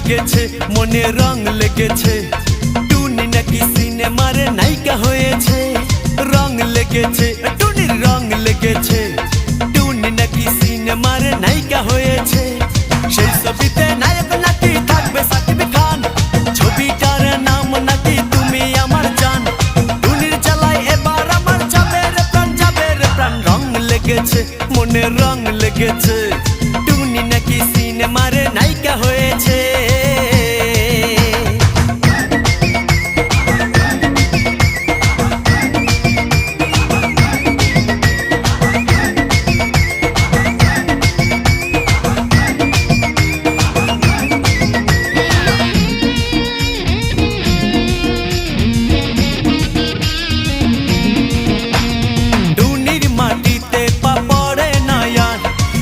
লেগেছে মনে রং লেগেছে টুনি নাকি সিনেমার নায়িকা হয়েছে রং লেগেছে টুনির রং লেগেছে টুনি নাকি সিনেমার নায়িকা হয়েছে সেই ছবিতে নায়ক নাকি থাকবে সাকিব খান ছবিটার নাম নাকি তুমি আমার জান টুনির জ্বালায় এবার আমার যাবে রে প্রাণ রং লেগেছে মনে রং লেগেছে টুনি নাকি সিনেমার নায়িকা হয়েছে।